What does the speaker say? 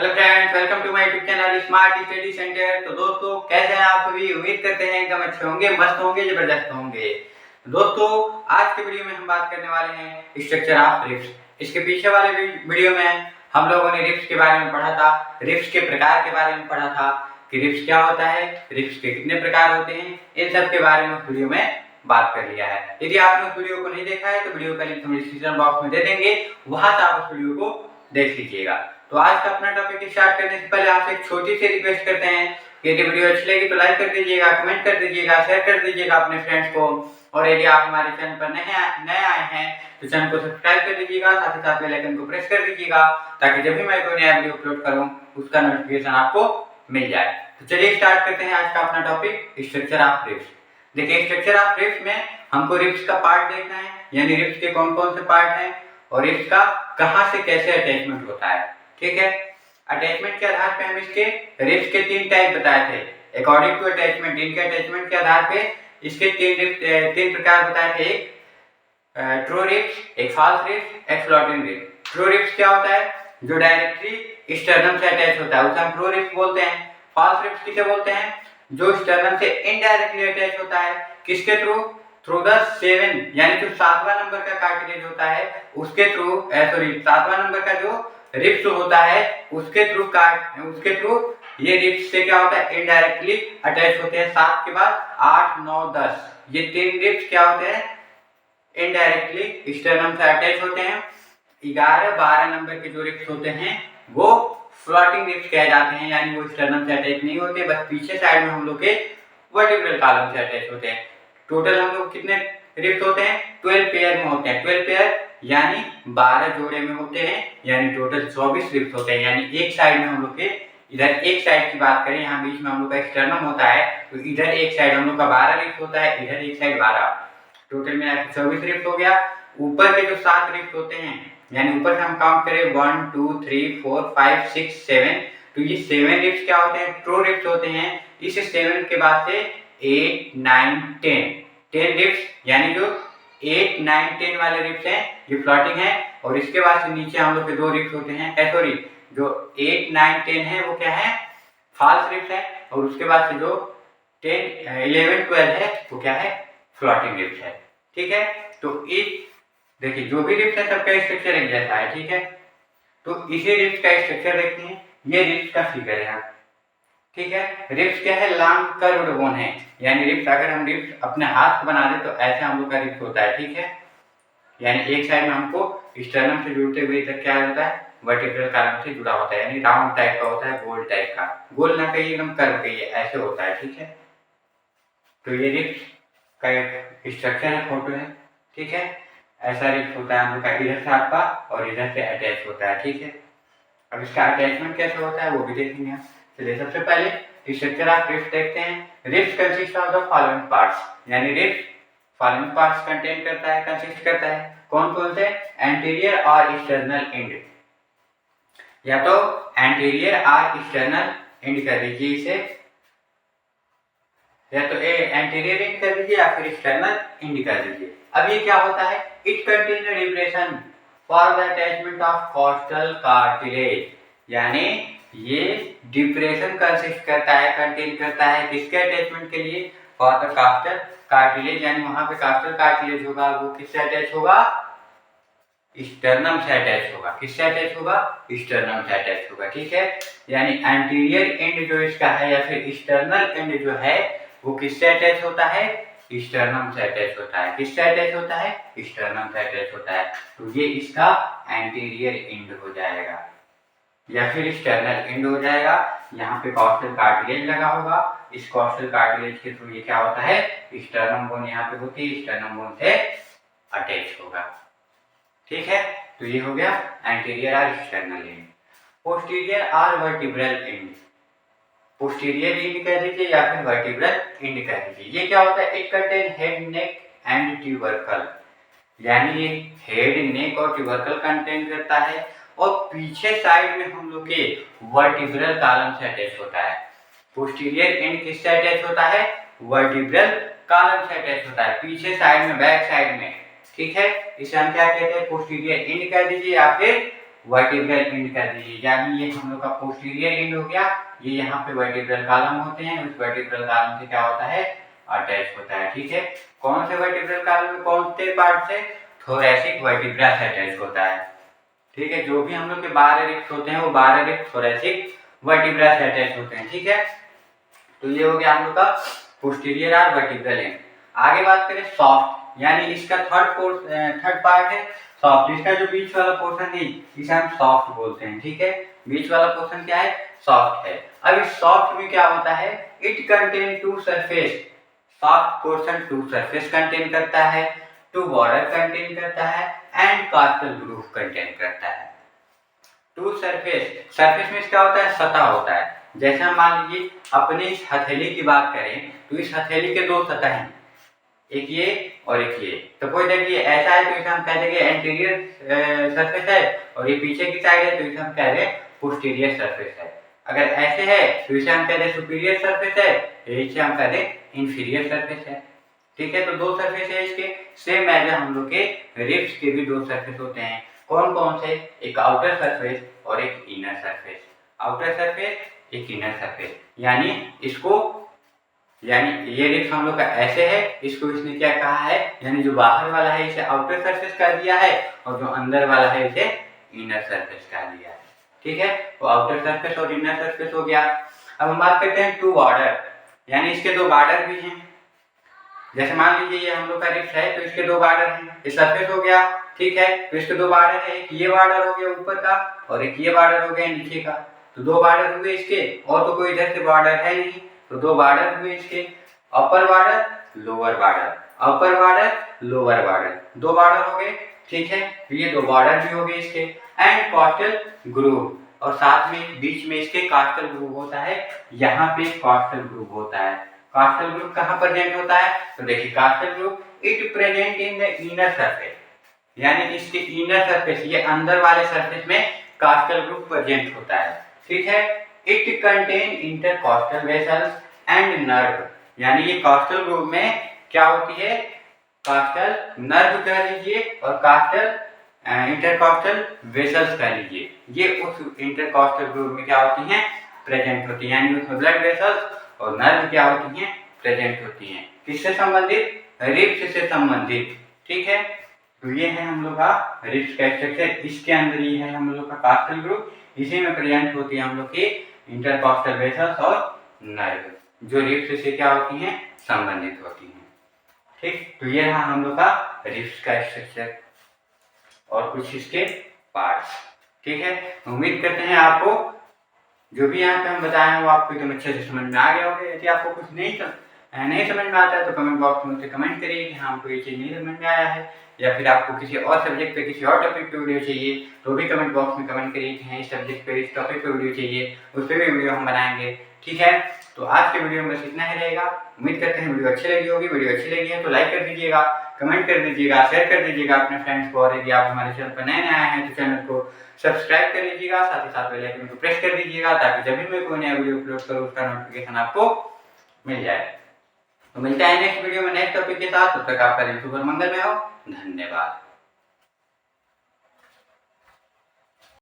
Hello friends, welcome to my YouTube channel smart study centre. तो दोस्तों, कैसे हैं आप सभी? उम्मीद करते हैं एकदम अच्छे होंगे, मस्त होंगे, जबरदस्त होंगे। तो दोस्तों, आज के वीडियो में हम बात करने वाले हैं स्ट्रक्चर ऑफ रिप्स। इसके पीछे वाले वीडियो में हम लोगों ने रिप्स के बारे में पढ़ा था, रिप्स के प्रकार के बारे में पढ़ा था कि रिप्स क्या होता है, रिप्स के कितने प्रकार होते हैं, इन सब के बारे में वीडियो में बात कर लिया है। यदि आपने उस वीडियो को नहीं देखा है तो वीडियो का लिंक हम डिस्क्रिप्शन बॉक्स में दे देंगे, वहां से आप उस वीडियो को देख लीजिएगा। तो आज का अपना टॉपिक स्टार्ट करने से पहले आपसे एक छोटी सी रिक्वेस्ट करते हैं, यदि वीडियो अच्छी लगी तो लाइक कर दीजिएगा, कमेंट कर दीजिएगा, शेयर कर दीजिएगा अपने फ्रेंड्स को। और यदि आप हमारे चैनल पर नए आए हैं तो चैनल को सब्सक्राइब कर दीजिएगा, साथ ही साथ बेल आइकन को प्रेस कर दीजिएगा ताकि जब भी मैं कोई नया वीडियो अपलोड करूं उसका नोटिफिकेशन आपको मिल जाए। तो चलिए स्टार्ट करते हैं आज का अपना टॉपिक स्ट्रक्चर ऑफ रिप्स। देखिए, स्ट्रक्चर ऑफ रिप्स में हमको रिप्स का पार्ट देखना है, यानी रिप्स के कौन कौन से पार्ट हैं और रिप्स का कहां से कैसे अटैचमेंट होता है। ठीक है, अटैचमेंट के आधार पे हम इसके रिप्स के 3 टाइप बताए थे। अकॉर्डिंग टू अटैचमेंट, इनके अटैचमेंट के आधार पे इसके 3 प्रकार बताए थे। एक ट्रू रिप्स, एक फॉल्स रिप्स, एक फ्लोटिंग रिप्स। ट्रू रिप्स क्या होता है? जो डायरेक्टली स्टर्नम से अटैच होता है उसे हम ट्रू रिप्स बोलते हैं। फॉल्स रिप्स किसे बोलते हैं? जो स्टर्नम से इनडायरेक्टली अटैच होता है। किसके थ्रू? थ्रू द 7, यानी जो 7वां नंबर का कार्टिलेज होता है उसके थ्रू, सॉरी 7वां नंबर का जो रिप्स होता है उसके थ्रू ये रिप्स से क्या होता है? इनडायरेक्टली अटैच होते हैं। 7 के बाद 8, 9, 10 ये 3 रिप्स क्या होते हैं? इनडायरेक्टली स्टर्नम से अटैच होते हैं। 11, 12 नंबर के जो रिप्स होते हैं वो फ्लोटिंग रिप्स कहे जाते हैं, यानी वो स्टर्नम से अटैच नहीं होते, बस पीछे साइड में हम लोग के वर्टिब्रल कॉलम से अटैच होते हैं। टोटल हम लोग कितने रिप्स होते हैं? 12 पेयर में होते हैं। 12 पेयर यानी 12 जोड़े में होते हैं, यानी टोटल 24 रिप्स होते हैं। यानी एक साइड में हम लोग के, इधर एक साइड की बात करें, यहाँ बीच में हम लोग का स्टर्नम होता है, तो इधर एक साइड हम लोग का 12 रिप्स होता है, इधर एक साइड 12, टोटल में 24 रिप्स हो गया। ऊपर के जो 7 रिप्स होते हैं, यानी ऊपर से हम काउंट करें 1 2 3 4 5 6 7, तो ये 7 रिप्स क्या होते हैं? ट्रू रिप्स होते हैं। इस 7 के बाद से 8 9 10 रिप्स, यानी जो 8 9 10 वाले रिप्स हैं ये फ्लोटिंग है। और इसके बाद से नीचे हम लोग के 2 रिप्स होते हैं, सॉरी जो 8 9 10 है वो क्या है? फॉल्स रिप्स है। और उसके बाद से जो 10 11 12 है वो क्या है? फ्लोटिंग रिप्स है। ठीक है, तो इस देखिए जो भी रिप्स है सबका स्ट्रक्चर एक जैसा है। ठीक है, तो इसी रिप्स का स्ट्रक्चर देखते हैं। ये रिप्स का फिगर है। ठीक है, रिप्स क्या है? लॉन्ग कर्व्ड बोन है, यानी रिप्स अगर हम रिप्स अपने हाथ बना दे तो ऐसे हम लोग का रिप्स होता है। ठीक है, यानी एक साइड में हमको स्टर्नम से जुड़ते हुए इधर क्या होता है? वर्टिब्रल कॉलम से जुड़ा होता है, यानी राउंड टाइप का होता है, गोल टाइप का। गोल ना कहिए, एकदम कर्व कहिए, ऐसे होता है। ठीक है, तो ये रिप्स का एक स्ट्रक्चर है, फोटो है। ठीक है, ऐसा रिप्स होता है हम लोग का, इधर से आपका और इधर से अटैच होता है। ठीक है, अब इसका अटैचमेंट कैसे होता है वो भी देखेंगे। चलिए सबसे पहले स्ट्रक्चर ऑफ रिप्स देखते हैं। Ribs consist of the following parts, यानी रिप्स फॉलोइंग पार्ट्स कंटेन करता है, कंसिस्ट करता है। कौन कौन से? एंटीरियर और एक्सटर्नल एंड, या तो एंटीरियर और एक्सटर्नल एंड कर दीजिए इसे, या तो एंटीरियर एंड कर दीजिए या फिर एक्सटर्नल एंड कर दीजिए। अब ये क्या होता है? It contain the depression for the attachment of costal cartilage, यानी ये डिप्रेशन कंसिस्ट करता है, कंटेन करता है किसके अटैचमेंट के लिए? फॉर द कॉस्टल कार्टिलेज, यानी वहां पे कॉस्टल कार्टिलेज होगा वो किससे अटैच होगा? स्टर्नम से अटैच होगा। किससे अटैच होगा? स्टर्नम से अटैच होगा। ठीक है, यानी एंटीरियर एंड जो इसका है या फिर एक्सटर्नल एंड जो है वो किससे अटैच होता है? स्टर्नम से अटैच होता है। किससे अटैच होता है? स्टर्नम से अटैच होता है। तो ये इसका एंटीरियर एंड हो जाएगा या फिर स्टर्नल एंड हो जाएगा। यहाँ पे कॉस्टल कार्टिलेज लगा होगा, इस कॉस्टल कार्टिलेज के थ्रू ये क्या होता है? स्टर्नम बोन यहाँ पे होती है, स्टर्नम बोन से अटैच होगा। ठीक है, तो ये हो गया एंटीरियर और एक्सटर्नल एंड। पोस्टीरियर और वर्टिब्रल एंड, पोस्टीरियर एंड कह दीजिए या फिर वर्टिब्रल एंड कह दीजिए। ये क्या होता है? It contain head, neck and tubercle, यानी ये हेड, नेक और ट्यूबरकल कंटेन करता है। और पीछे साइड में हम लोग के वर्टिब्रल कॉलम से अटैच होता है। पोस्टीरियर एंड किससे अटैच होता है? वर्टिब्रल कॉलम से अटैच होता है, पीछे साइड में, बैक साइड में। ठीक है, इसे हम क्या कहते हैं? पोस्टीरियर एंड कह दीजिए या फिर वर्टिब्रल एंड कर दीजिए, यानी ये हम लोग का पोस्टीरियर एंड हो गया, ये यहाँ पे वर्टिब्रल कॉलम होते हैं, उस वर्टिब्रल कॉलम से क्या होता है, अटैच होता है। ठीक है, कौन से वर्टिब्रल कॉलम में कौन से पार्ट से, थोरैसिक वर्टिब्रा से अटैच होता है। ठीक है, जो भी हम लोग के 12 रिब्स होते हैं वो 12 रिब्स थोरैसिक वर्टिब्रा से अटैच होते हैं। ठीक है, तो ये हो गया हम लोग का पोस्टीरियर आर वर्टिब्रल एंड। आगे बात करें सॉफ्ट, यानी इसका थर्ड पार्ट है सॉफ्ट। इसका जो बीच वाला पोर्शन है इसे हम सॉफ्ट बोलते हैं। ठीक है, बीच वाला पोर्शन क्या है, सॉफ्ट है। अब इस सॉफ्ट में क्या होता है, it contain two surface, soft portion two surface contain करता है, टू बॉर्डर कंटेन करता है एंड कॉस्टल ग्रूव कंटेन करता है। टू सरफेस, सरफेस में क्या होता है, सतह होता है। जैसे हम मान लीजिए अपने इस हथेली की बात करें तो इस हथेली के दो सतह हैं, एक ये और एक ये। तो कोई देखिए ऐसा है तो इसे हम कह देंगे एंटीरियर सरफेस है, और ये पीछे की साइड है तो इसे हम कह दें पोस्टीरियर सरफेस है। अगर ऐसे है तो इसे हम कह दें सुपीरियर सरफेस है, इसे हम कह दें इंफीरियर सरफेस है। ठीक है, तो दो सरफेस है इसके। सेम एज हम लोग के रिब्स के भी दो सरफेस होते हैं। कौन कौन से, एक आउटर सरफेस और एक इनर सरफेस। आउटर सरफेस, एक इनर सरफेस, यानी इसको, यानी ये रिब्स हम लोग का ऐसे है, इसको इसने क्या कहा है, यानी जो बाहर वाला है इसे आउटर सरफेस कर दिया है और जो अंदर वाला है इसे इनर सरफेस कर दिया है। ठीक है, तो आउटर सरफेस और इनर सरफेस हो गया। अब हम बात करते हैं टू बॉर्डर, यानी इसके दो बॉर्डर भी हैं। जैसे मान लीजिए ये हम लोग का रिब्स है तो इसके दो बॉर्डर हैं, ये सरफेस हो गया। ठीक है, तो इसके दो बॉर्डर है, एक ये बॉर्डर हो गया ऊपर का और एक ये बॉर्डर हो गया नीचे का। तो दो बॉर्डर हुए इसके, और तो कोई इधर से बॉर्डर है नहीं, तो दो बॉर्डर हुए इसके, upper border lower border, upper border lower border, दो बॉर्डर हो गए। ठीक है, तो ये दो बॉर्डर भी हो गए इसके। एंड कॉस्टल ग्रूव, और साथ में बीच में इसके कॉस्टल ग्रूव होता है, यहाँ पे कॉस्टल ग्रूव होता है। कॉस्टल ग्रूव कहाँ प्रेजेंट होता है, तो देखिए costal groove it present in the inner surface, यानी इसके इनर सरफेस, ये अंदर वाले सरफेस में कॉस्टल ग्रूव प्रेजेंट होता है। ठीक है, it contain intercostal vessels and nerve, यानी ये कॉस्टल ग्रूव में क्या होती है, कॉस्टल नर्व कह लीजिए और कॉस्टल इंटरकॉस्टल वेसल्स कह लीजिए, ये उस इंटरकॉस्टल ग्रूव में क्या होती हैं, प्रेजेंट होती हैं, यानी उसमें ब्लड वेसल्स और नर्व क्या होती हैं, प्रेजेंट होती हैं। किससे संबंधित, रिब्स से संबंधित। ठीक है, तो ये है हम लोग का रिब्स का स्ट्रक्चर, इसके अंदर ये है हम लोग का कॉस्टल ग्रूव, इसी में प्रेजेंट होती है हम लोग की इंटरकॉस्टल वेसल्स और नर्व, जो रिब्स से क्या होती हैं, संबंधित होती हैं। ठीक, तो ये रहा हम लोग का रिब्स का स्ट्रक्चर और कुछ इसके पार्ट्स। ठीक है, उम्मीद करते हैं आपको जो भी यहाँ पे हम बताए हैं वो आपको एकदम अच्छे से समझ में आ गया होगा। यदि आपको कुछ नहीं समझ में आता है तो कमेंट बॉक्स में मुझसे कमेंट करिए कि हाँ हमको ये चीज़ नहीं समझ में आया है, या फिर आपको किसी और सब्जेक्ट पे, किसी और टॉपिक पे वीडियो चाहिए तो भी कमेंट बॉक्स में कमेंट करिए कि हाँ इस सब्जेक्ट पे, इस टॉपिक पे वीडियो चाहिए, उस पर भी वीडियो हम बनाएंगे। ठीक है, तो आज के वीडियो में बस इतना ही रहेगा। उम्मीद करते हैं वीडियो अच्छी लगी होगी। वीडियो अच्छी लगी है तो लाइक कर दीजिएगा, कमेंट कर दीजिएगा, शेयर कर दीजिएगा अपने फ्रेंड्स को, और यदि आप हमारे चैनल पर नए आए हैं तो चैनल को सब्सक्राइब कर लीजिएगा, साथ ही साथ बेल आइकन को प्रेस कर दीजिएगा ताकि जब भी मैं कोई नया वीडियो अपलोड करूँ उसका नोटिफिकेशन आपको मिल जाए। तो मिलता है नेक्स्ट वीडियो में नेक्स्ट टॉपिक के साथ, तब तक आपका दिन शुभ और मंगलमय हो। धन्यवाद।